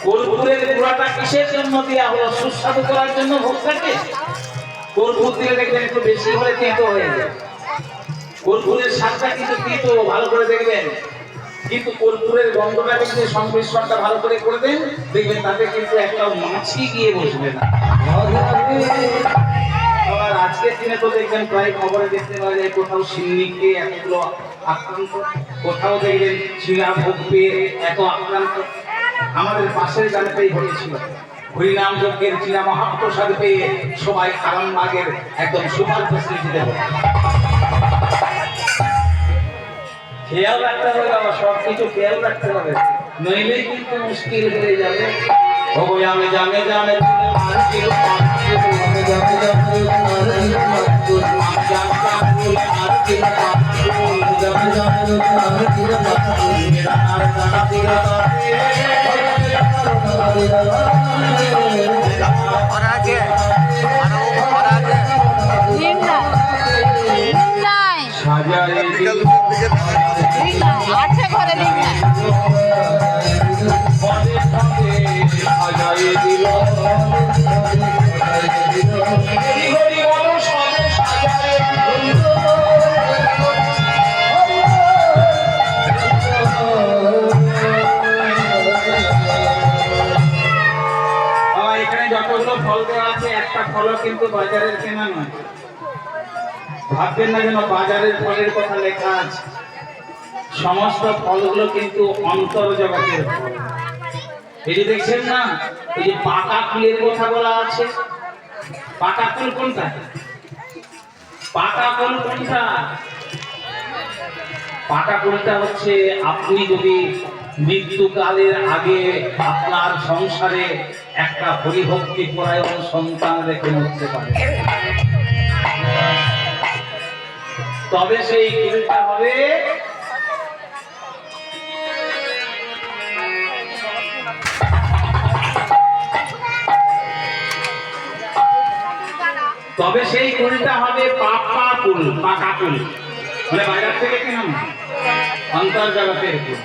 কর্পূরের গুঁড়াটা কিসের জন্য দেওয়া হলো? সুস্বাদু করার জন্য ভোক্তাকে। কর্পূর দিলে দেখবেন একটু বেশি হলে তেতো হয়ে যায়। কর্পূরের স্বাদটা কিন্তু তেতো, ভালো করে দেখবেন। কিন্তু কর্পূরের গন্ধটাকে যদি সংমিশ্রণটা ভালো করে দেন, দেখবেন তাতে কিন্তু একটা মাছি গিয়ে বসবে না। আবার আজকের দিনে তো দেখবেন প্রায় খবরে দেখতে পাওয়া যায় কোথাও সিন্নিকে এতগুলো আক্রান্ত, কোথাও দেখবেন শিলা ভোগ পেয়ে এত আক্রান্ত। আমাদের পাশের গ্রামেতেই ঘটেছিল, হরিনাম যজ্ঞের চিরা মহাপ্রসাদ পেয়ে সবাই আরামবাগের একদম সুপার ফেসিলিটিতে বলে। খেয়াল রাখতে হবে বাবা, সবকিছু খেয়াল রাখতে হবে, নইলে কিন্তু মুশকিল হয়ে যাবে। আমি জানে জানে আছে ঘরে দিন না এখানে যতগুলো ফল দেওয়া আছে একটা ফলও কিন্তু বাজারের কেনা নয়। ভাববেন না যেন বাজারের ফলের কথা লেখা আছে, সমস্ত ফলগুলো কিন্তু অন্তর্জগতের ফল। এই যে দেখছেন না, এই যে পাকা কুলের কথা বলা আছে, পাকা কুল কোনটা? পাকা কুল কোনটা? পাকা কুলটা হচ্ছে আপনি যদি মৃত্যুকালের আগে আপনার সংসারে একটা হরিভক্তি পরায়ণ সন্তান রেখে উঠতে পারে, তবে সেই কুলটা হবে পাকা কুল। পাকা কুল মানে বাজার থেকে কেনা না, অন্তর্জগতের কুল।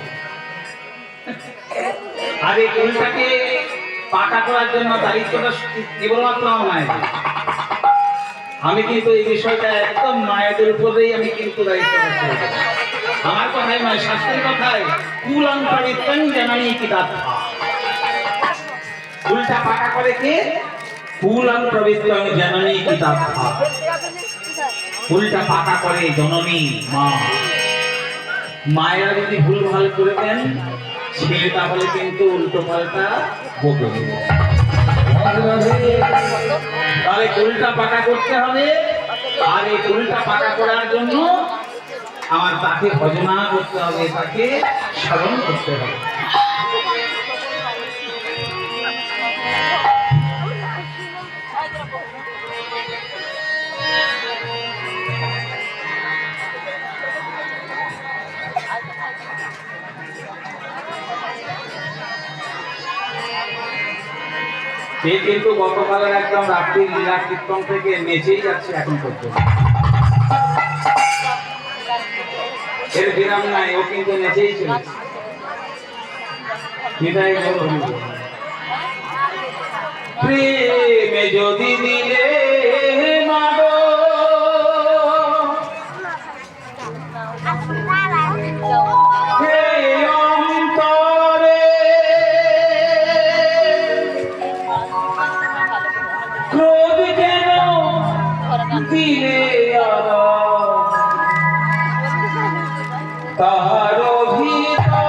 আর এই কুলটাকে পাকা করার জন্য দায়িত্বটা কেবলমাত্র আমার। আমি কিন্তু এই বিষয়টা একদম মায়েদের উপরেই আমি কিন্তু দায়িত্বটা ছেড়ে দেব। আমার কথাই নয়, শাস্ত্রের কথাই, কুলান্তরিতং জননী কিদাত্থা। কুলটা পাকা করে কে? কুলান্তরিতং জননী কিদাত্থা। কুলটা পাকা করে জননী মা। মায়েরা যদি ভুল ভাল করে দেন, ছেলে তাহলে কিন্তু উল্টো পাল্টা বকে। তাহলে কুলটা পাকা করতে হবে, আর এই কুলটা পাকা করার জন্য আমার তাকে ভজনা করতে হবে, তাকে স্মরণ করতে হবে। সে কিন্তু গতকালের একদম রাত্রির লীলা কীর্তন থেকে নেচেই যাচ্ছে এখন পর্যন্ত, এর বিরাম নাই, ও কিন্তু নেচেই চলেছে। প্রেমে যদি দিলে দিলে তার ভিতরে